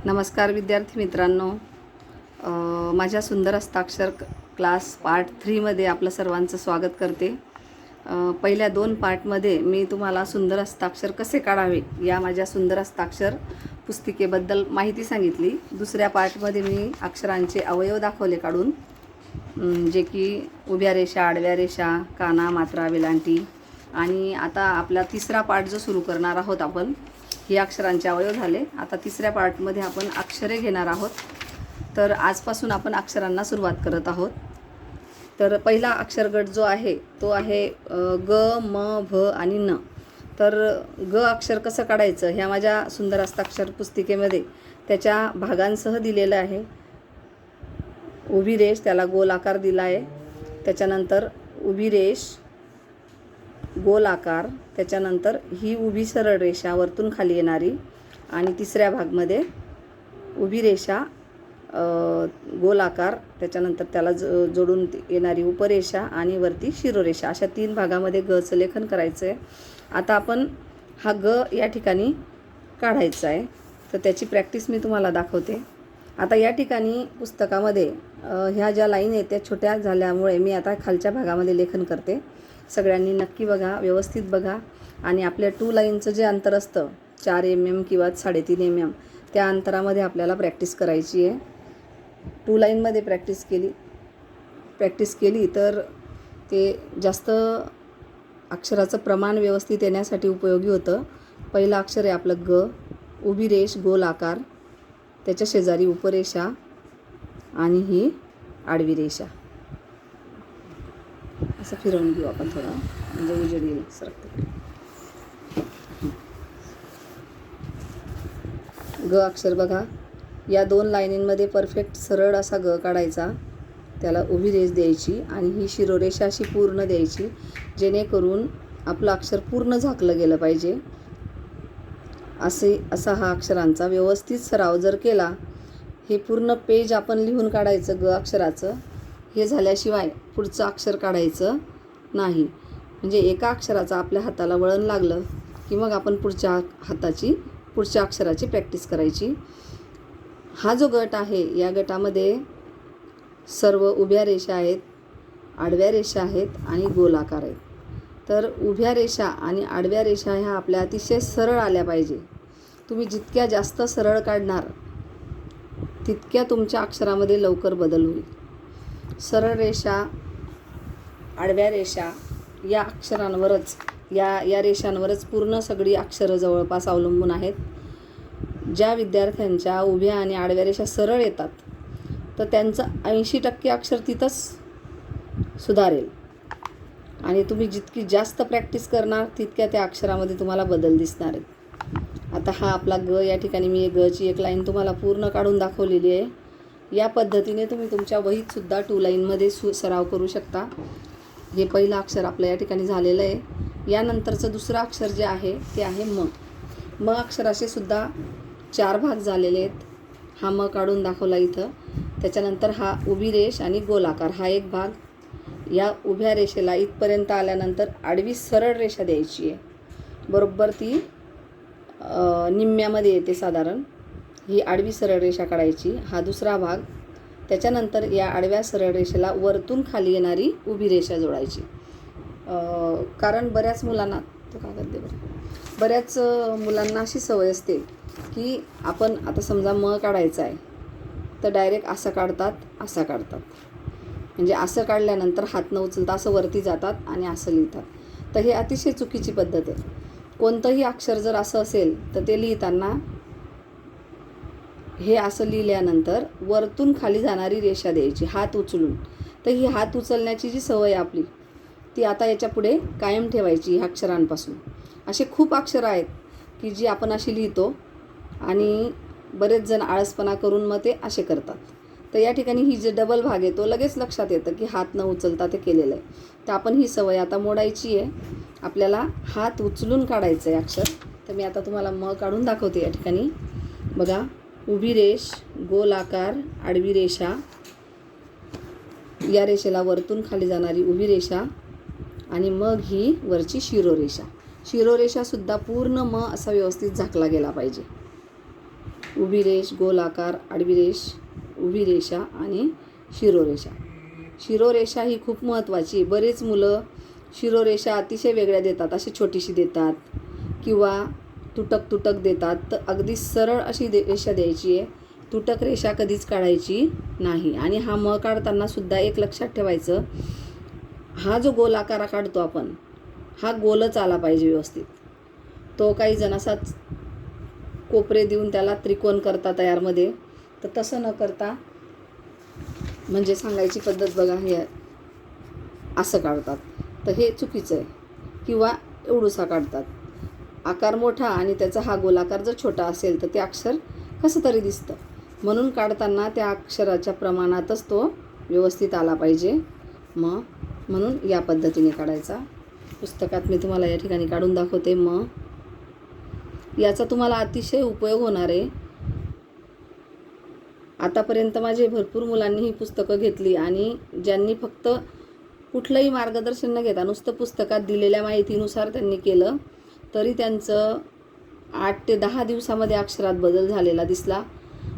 नमस्कार विद्यार्थी मित्रांनो, माझ्या सुंदर हस्ताक्षर क्लास पार्ट 3 मध्ये आपलं सर्वांचं स्वागत करते। पहिल्या 2 पार्टमध्ये मी तुम्हाला सुंदर हस्ताक्षर कसे काढावे या माझ्या सुंदर हस्ताक्षर पुस्तिकेबद्दल माहिती सांगितली। दुसऱ्या पार्टमध्ये मी अक्षरांचे अवयव दाखवले काढून, जे की उभ्या रेषा, आडव्या रेषा, काना, मात्रा, वेलांटी। आणि आता आपला तिसरा पार्ट जो सुरू करणार आहोत आपण, हे अक्षरांचे अवयव झाले। आता तिसऱ्या पार्टमध्ये आपण अक्षरे घेणार आहोत। तर आजपासून आपण अक्षरांना सुरुवात करत आहोत। तर पहिला अक्षर गट जो आहे तो आहे ग, म, भ आणि न। तर ग अक्षर कसं काढायचं ह्या माझ्या सुंदर हस्ताक्षर पुस्तिकेमध्ये त्याच्या भागांसह दिलेलं आहे। उभी रेष, त्याला गोल आकार दिला आहे। त्याच्यानंतर उभी रेष, गोल आकार, त्याच्यानंतर ही उभी सरळ रेषा वरतून खाली येणारी, आणि तिसऱ्या भागमध्ये उभी रेषा, गोल आकार, त्याच्यानंतर त्याला जोडून येणारी उपरेषा आणि वरती शिरोरेषा, अशा 3 भागामध्ये गचं लेखन करायचं आहे। आता आपण हा ग या ठिकाणी काढायचा आहे, तर त्याची प्रॅक्टिस मी तुम्हाला दाखवते। आता या ठिकाणी पुस्तकामध्ये ह्या ज्या लाईन आहेत त्या छोट्या झाल्यामुळे मी आता खालच्या भागामध्ये लेखन करते। सगळ्यांनी नक्की बघा, व्यवस्थित बघा, आणि आपल्या 2 लाईनचं जे अंतर असतं 4 mm किंवा 3.5 mm, त्या अंतरामध्ये आपल्याला प्रॅक्टिस करायची आहे। 2 लाईनमध्ये प्रॅक्टिस केली तर ते जास्त अक्षराचं प्रमाण व्यवस्थित येण्यासाठी उपयोगी होतं। पहिलं अक्षर आहे आपलं ग, उभी रेष, गोल आकार, त्याच्या शेजारी उपरेषा आणि ही आडवी रेषा। असं फिरवून घेऊ आपण थोडं, म्हणजे उजेड येईल सरकते। ग अक्षर बघा, या 2 लाईनींमध्ये परफेक्ट सरळ असा ग काढायचा, त्याला उभी रेष द्यायची आणि ही शिरोरेषा अशी पूर्ण द्यायची, जेणेकरून आपलं अक्षर पूर्ण झाकलं गेलं पाहिजे। असा हा अक्षरांचा व्यवस्थित सराव जर केला, हे पूर्ण पेज आपण लिहून काढायचं ग अक्षराचं। हे झाल्याशिवाय पुढचं अक्षर काढायचं नाही, म्हणजे एका अक्षराचं आपल्या हाताला वळण लागलं की मग आपण पुढच्या अक्षराची प्रॅक्टिस करायची। हा जो गट आहे या गटामध्ये सर्व उभ्या रेषा आहेत, आडव्या रेषा आहेत आणि गोल आकार आहेत। तर उभ्या रेषा आणि आडव्या रेषा ह्या आपल्या अतिशय सरळ आल्या पाहिजे। तुम्ही जितक्या जास्त सरळ काढणार तितक्या तुमच्या अक्षरामध्ये लवकर बदल होईल। सरळ रेषा, आडव्या रेषा या अक्षरांवरच, या रेषांवरच पूर्ण सगळी अक्षरं जवळपास अवलंबून आहेत। ज्या विद्यार्थ्यांच्या उभ्या आणि आडव्या रेषा सरळ येतात तर त्यांचं 80% अक्षर तिथंच सुधारेल, आणि तुम्ही जितकी जास्त प्रॅक्टिस करणार तितक्या त्या अक्षरामध्ये तुम्हाला बदल दिसणार आहेत। आता हा आपला ग, या ठिकाणी मी गची एक लाईन तुम्हाला पूर्ण काढून दाखवलेली आहे। या पद्धतीने तुम्ही तुमच्या वहीतसुद्धा 2 लाईनमध्ये सराव करू शकता। हे पहिलं अक्षर आपलं या ठिकाणी झालेलं आहे। यानंतरचं दुसरं अक्षर जे आहे ते आहे म। म अक्षराचे सुद्धा 4 भाग झालेले आहेत। हा म काढून दाखवला इथं। त्याच्यानंतर हा उभी रेष आणि गोल आकार हा एक भाग। या उभ्या रेषेला इथपर्यंत आल्यानंतर आडवी सरळ रेषा द्यायची आहे, बरोबर ती निम्म्यामध्ये येते साधारण। ही आडवी सरळ रेषा काढायची, हा दुसरा भाग। त्याच्यानंतर या आडव्या सरळ रेषेला वरतून खाली येणारी उभी रेषा जोडायची। कारण बऱ्याच मुलांना अशी सवय असते की आपण आता समजा म काढायचा आहे तर डायरेक्ट असं काढतात, म्हणजे असं काढल्यानंतर हात न उचलता असं वरती जातात आणि असं लिहितात। तर हे अतिशय चुकीची पद्धत आहे। कोणतंही अक्षर जर असं असेल तर ते लिहिताना हे असं लिहिल्यानंतर वरतून खाली जाणारी रेषा द्यायची हात उचलून। तर ही हात उचलण्याची जी सवय आपली ती आता याच्या पुढे कायम ठेवायची ह्या अक्षरांपासून। असे खूप अक्षरं आहेत की जी आपण अशी लिहितो आणि बरेच जण आळसपणा करून मग ते असे करतात। तर या ठिकाणी ही जे डबल भाग आहे तो लगेच लक्षात येतं की हात न उचलता ते केलेलं आहे। तर आपण ही सवय आता मोडायची आहे, आपल्याला हात उचलून काढायचं आहे अक्षर। तर मी आता तुम्हाला म काढून दाखवते। या ठिकाणी बघा, उभी रेष, गोल आकार, आडवी रेषा, या रेषेला वरतून खाली जाणारी उभी रेषा, आणि मग ही वरची शिरोरेषा। शिरोरेषासुद्धा पूर्ण म असा व्यवस्थित झाकला गेला पाहिजे। उभी रेष, गोल आकार, आडवी रेष, उभी रेषा आणि शिरोरेषा. शिरोरेषा ही खूप महत्त्वाची. बरेच मुलं शिरोरेषा अतिशय वेगळ्या देतात, अशी छोटीशी देतात किंवा तुटक तुटक देतात. तर अगदी सरळ अशी रेषा द्यायची आहे, तुटक रेषा कधीच काढायची नाही. आणि हा म काढताना सुद्धा एक लक्षात ठेवायचं, हा जो गोल आकार काढतो आपण, हा गोलच आला पाहिजे व्यवस्थित. तो काही जण असाच कोपरे देऊन त्याला त्रिकोण करता तयारमध्ये, तर तसं न करता म्हणजे सांगायची पद्धत बघा, हे असं काढतात, तर हे चुकीचं आहे. किंवा एवढूसा काढतात, आकार मोठा आणि त्याचा हा गोलाकार जर छोटा असेल तर ते अक्षर कसं तरी दिसतं. म्हणून काढताना त्या अक्षराच्या प्रमाणातच तो व्यवस्थित आला पाहिजे. म्हणून या पद्धतीने काढायचा. पुस्तकात मी तुम्हाला या ठिकाणी काढून दाखवते. याचा तुम्हाला अतिशय उपयोग होणार आहे. आतापर्यंत माझे भरपूर मुलांनी ही पुस्तकं घेतली आणि ज्यांनी फक्त कुठलंही मार्गदर्शन न घेता नुसतं पुस्तकात दिलेल्या माहितीनुसार त्यांनी केलं, तरी त्यांचं 8 ते 10 दिवसामध्ये अक्षरात बदल झालेला दिसला.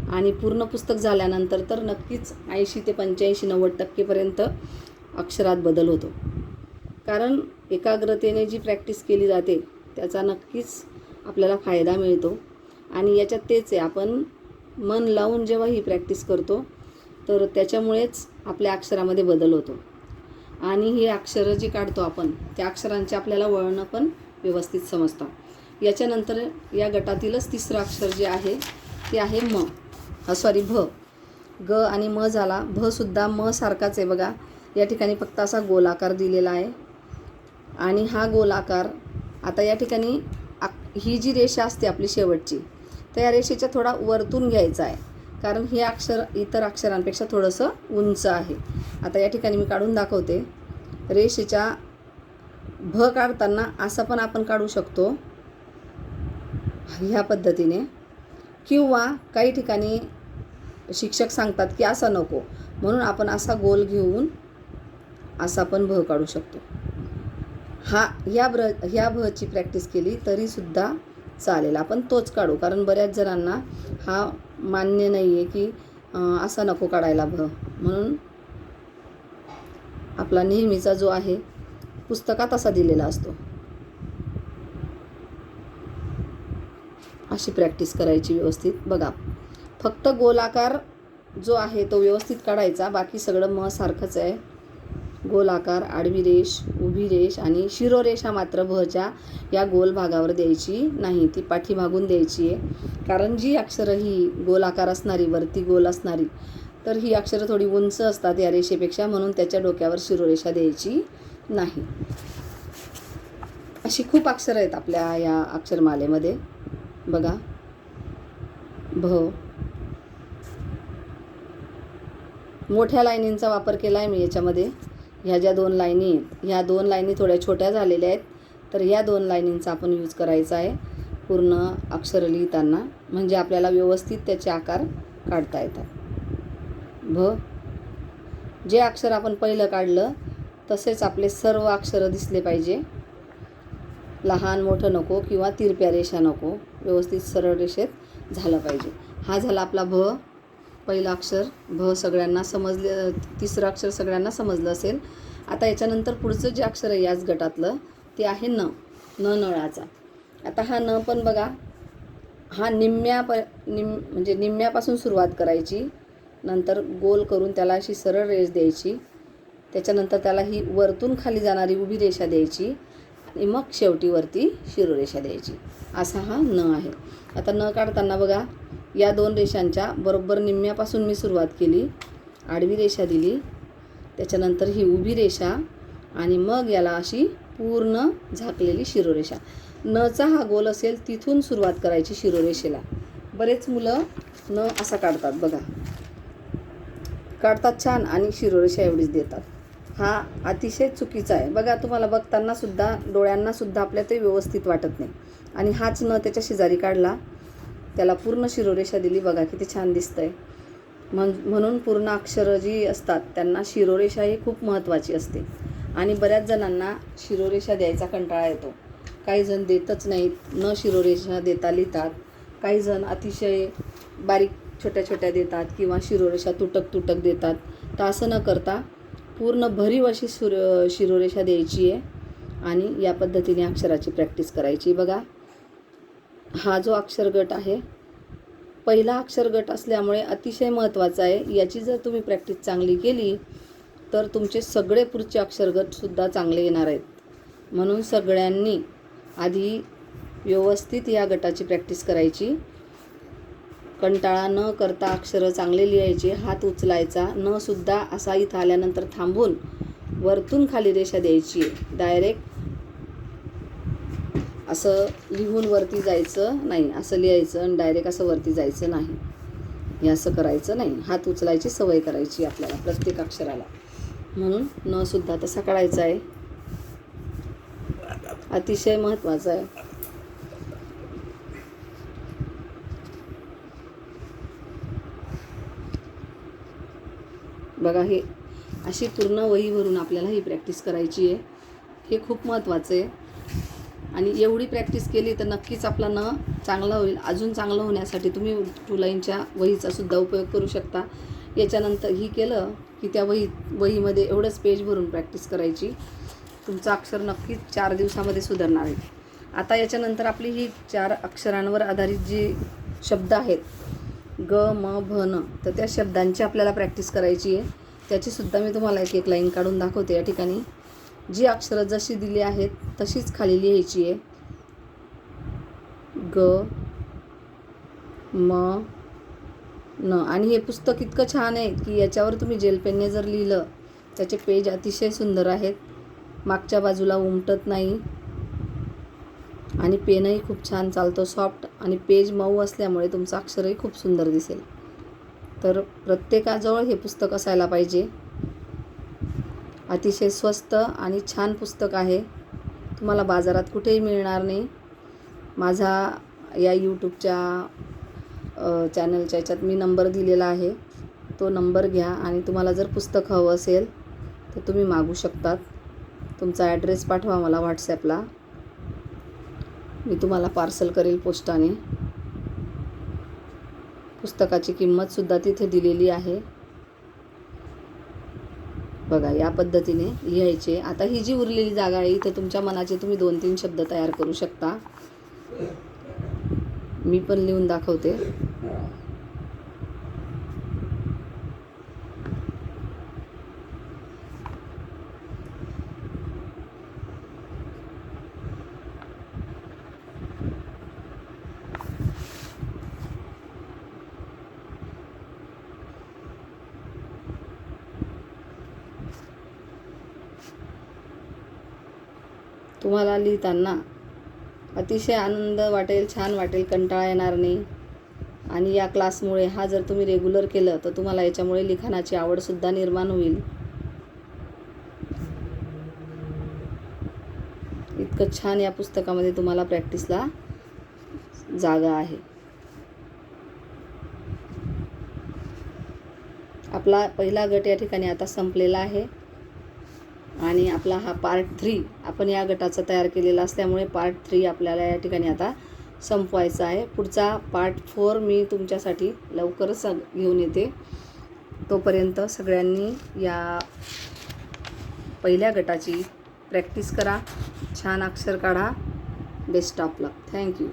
आणि पूर्ण पुस्तक झाल्यानंतर तर नक्कीच 80 ते 85-90% अक्षरात बदल होतो. कारण एकाग्रतेने जी प्रॅक्टिस केली जाते त्याचा नक्कीच आपल्याला फायदा मिळतो. आणि याच्यात तेच आहे, आपण मन लावून जेव्हा ही प्रॅक्टिस करतो तर त्याच्यामुळेच आपल्या अक्षरामध्ये बदल होतो. आणि ही अक्षरं जी काढतो आपण, त्या अक्षरांचे आपल्याला वळणं पण व्यवस्थित समजतं. याच्यानंतर या गटातीलच तिसरं अक्षर जे आहे ते आहे भा. ग आणि म झाला. भसुद्धा म सारखाच आहे बघा. या ठिकाणी फक्त असा गोलाकार दिलेला आहे. आणि हा गोलाकार आता या ठिकाणी ही जी रेषा असते आपली शेवटची, तर या रेषेच्या थोडा वरतून घ्यायचा आहे, कारण हे अक्षर इतर अक्षरांपेक्षा थोडंसं उंच आहे. आता या ठिकाणी मी काढून दाखवते. रेषेच्या भ काढताना असं पण आपण काढू शकतो ह्या पद्धतीने, किंवा काही ठिकाणी शिक्षक सांगतात की असं नको, म्हणून आपण असा गोल घेऊन असा पण भ काढू शकतो. ह्या भची प्रॅक्टिस केली तरीसुद्धा चालेल, आपण तोच काढू. कारण बऱ्याच जणांना हा मान्य नाही आहे की असा नको काढायला भ. म्हणून आपला नेहमीचा जो आहे पुस्तकात असा दिलेला असतो, अशी प्रॅक्टिस करायची व्यवस्थित. बघा, फक्त गोलाकार जो आहे तो व्यवस्थित काढायचा, बाकी सगळं म सारखंच आहे. गोलाकार, आडवी रेष, उभी रेष आणि शिरोरेषा मात्र भच्या या गोल भागावर द्यायची नाही, ती पाठीमागून द्यायची आहे. कारण जी अक्षरं ही गोलाकार असणारी, वरती गोल असणारी, तर ही अक्षरं थोडी उंच असतात या रेषेपेक्षा, म्हणून त्याच्या डोक्यावर शिरोरेषा द्यायची नाही. अशी खूप अक्षरं आहेत आपल्या या अक्षरमालेमध्ये. बघा, भ. मोठ्या लाईनींचा वापर केला आहे मी याच्यामध्ये. ह्या ज्या 2 लाईनी आहेत, ह्या 2 लाईनी थोड्या छोट्या झालेल्या आहेत, तर ह्या 2 लाईनींचा आपण यूज करायचा आहे पूर्ण अक्षर लिहिताना, म्हणजे आपल्याला व्यवस्थित त्याचे आकार काढता येतात. भ. जे अक्षर आपण पहिलं काढलं तसेच आपले सर्व अक्षरं दिसले पाहिजे. लहान मोठं नको किंवा तिरप्या रेषा नको, व्यवस्थित सरळ रेषेत झालं पाहिजे. हा झाला आपला भ, पहिलं अक्षर. भ सगळ्यांना समजले, तिसरं अक्षर सगळ्यांना समजलं असेल. आता याच्यानंतर पुढचं जे अक्षर आहे याच गटातलं ते आहे न नळाचा. आता हा न पण बघा, हा म्हणजे निम्म्यापासून सुरुवात करायची, नंतर गोल करून त्याला अशी सरळ रेष द्यायची, त्याच्यानंतर त्याला ही वरतून खाली जाणारी उभी रेषा द्यायची आणि मग शेवटी वरती शिरोरेषा द्यायची. असा हा न आहे. आता न काढताना बघा, या 2 रेषांच्या बरोबर निम्म्यापासून मी सुरुवात केली, आडवी रेषा दिली, त्याच्यानंतर ही उभी रेषा आणि मग याला अशी पूर्ण झाकलेली शिरोरेषा. नचा हा गोल असेल तिथून सुरुवात करायची शिरोरेषेला. बरेच मुलं न असा काढतात बघा, काढतात छान आणि शिरोरेषा एवढीच देतात. हा अतिशय चुकीचा आहे. बघा, तुम्हाला बघताना सुद्धा डोळ्यांना सुद्धा आपल्या ते व्यवस्थित वाटत नाही. आणि हाच न त्याच्या शेजारी काढला, त्याला पूर्ण शिरोरेषा दिली, बघा किती छान दिसतंय. म्हणून पूर्ण अक्षरं जी असतात त्यांना शिरोरेषा ही खूप महत्त्वाची असते. आणि बऱ्याच जणांना शिरोरेषा द्यायचा कंटाळा येतो. काही जण देतच नाहीत, न शिरोरेषा देता लिहितात. काही जण अतिशय बारीक छोट्या छोट्या देतात किंवा शिरोरेषा तुटक तुटक देतात. तर असं न करता पूर्ण भरीव अशी शिरोरेषा द्यायची आहे आणि या पद्धतीने अक्षराची प्रॅक्टिस करायची. बघा, हा जो अक्षर गट आहे पहिला अक्षर गट असल्यामुळे अतिशय महत्त्वाचा आहे. याची जर तुम्ही प्रॅक्टिस चांगली केली तर तुमचे सगळे पुढचे अक्षरगटसुद्धा चांगले येणार आहेत. म्हणून सगळ्यांनी आधी व्यवस्थित या गटाची प्रॅक्टिस करायची. कंटाळा न करता अक्षरं चांगले लिहायचे. हात उचलायचा न सुद्धा असा इथं आल्यानंतर थांबून वरतून खाली रेषा द्यायची आहे. डायरेक्ट असं लिहून वरती जायचं नाही, असं लिहायचं आणि डायरेक्ट असं वरती जायचं नाही. हे असं करायचं नाही. हात उचलायची सवय करायची आपल्याला प्रत्येक अक्षराला. म्हणून न सुद्धा तसा काढायचा आहे. अतिशय महत्त्वाचं आहे. बघा, हे अशी पूर्ण वही भरून आपल्याला ही प्रॅक्टिस करायची आहे. हे खूप महत्त्वाचं आहे आणि एवढी प्रॅक्टिस केली तर नक्कीच आपला न चांगला होईल. अजून चांगलं होण्यासाठी तुम्ही 2 लाईनच्या वहीचा सुद्धा उपयोग करू शकता. याच्यानंतर ही केलं की त्या वहीमध्ये एवढंच पेज भरून प्रॅक्टिस करायची. तुमचं अक्षर नक्कीच 4 दिवसामध्ये सुधारणार आहे. आता याच्यानंतर आपली ही 4 अक्षरांवर आधारित जी शब्द आहेत ग म भ न, तर त्या शब्दांची आपल्याला प्रॅक्टिस करायची आहे. त्याचीसुद्धा मी तुम्हाला एक एक लाईन काढून दाखवते. या ठिकाणी जी अक्षरं जशी दिली आहेत तशीच खाली लिहायची आहे. ग म न. आणि हे पुस्तक इतकं छान आहे की याच्यावर तुम्ही जेल पेनने जर लिहिलं, त्याचे पेज अतिशय सुंदर आहेत. मागच्या बाजूला उमटत नाही आणि पेनही खूप छान चालतो, सॉफ्ट, आणि पेज मऊ असल्यामुळे तुमचं अक्षरही खूप सुंदर दिसेल. तर प्रत्येकाजवळ हे पुस्तक असायला पाहिजे. अतिशय स्वस्त आणि छान पुस्तक आहे. तुम्हाला बाजारात कुठेही मिळणार नाही. माझा या यूट्यूबच्या चॅनलच्या याच्यात मी नंबर दिलेला आहे. तो नंबर घ्या आणि तुम्हाला जर पुस्तक हवं असेल तर तुम्ही मागू शकतात. तुमचा ॲड्रेस पाठवा मला व्हॉट्सॲपला. मी तुम्हाला पार्सल करेल पोस्टाने. पुस्तकाची किंमतसुद्धा तिथे दिलेली आहे. बघा, या पद्धतीने लिहायचे. आता ही जी उरलेली जागा आहे इथे तुमच्या मनाचे तुम्ही 2-3 शब्द तयार करू शकता. मी पण लिहून दाखवते. तुम्हाला लिहिताना अतिशय आनंद वाटेल, छान वाटेल, कंटाळा येणार नाही. आणि या क्लासमुळे हा जर तुम्ही रेग्युलर केलं तर तुम्हाला याच्यामुळे लिखाणाची आवडसुद्धा निर्माण होईल. इतकं छान या पुस्तकामध्ये तुम्हाला प्रॅक्टिसला जागा आहे. आपला पहिला गट या ठिकाणी आता संपलेला आहे आणि आपला हा पार्ट 3 आपण या गटाचा तयार केलेला असल्यामुळे पार्ट 3 आपल्याला या ठिकाणी आता संपवायचा आहे. पुढचा पार्ट 4 मी तुमच्यासाठी लवकरच घेऊन येते. तोपर्यंत सगळ्यांनी या पहिल्या गटाची प्रॅक्टिस करा, छान अक्षर काढा. Best of luck. थँक्यू.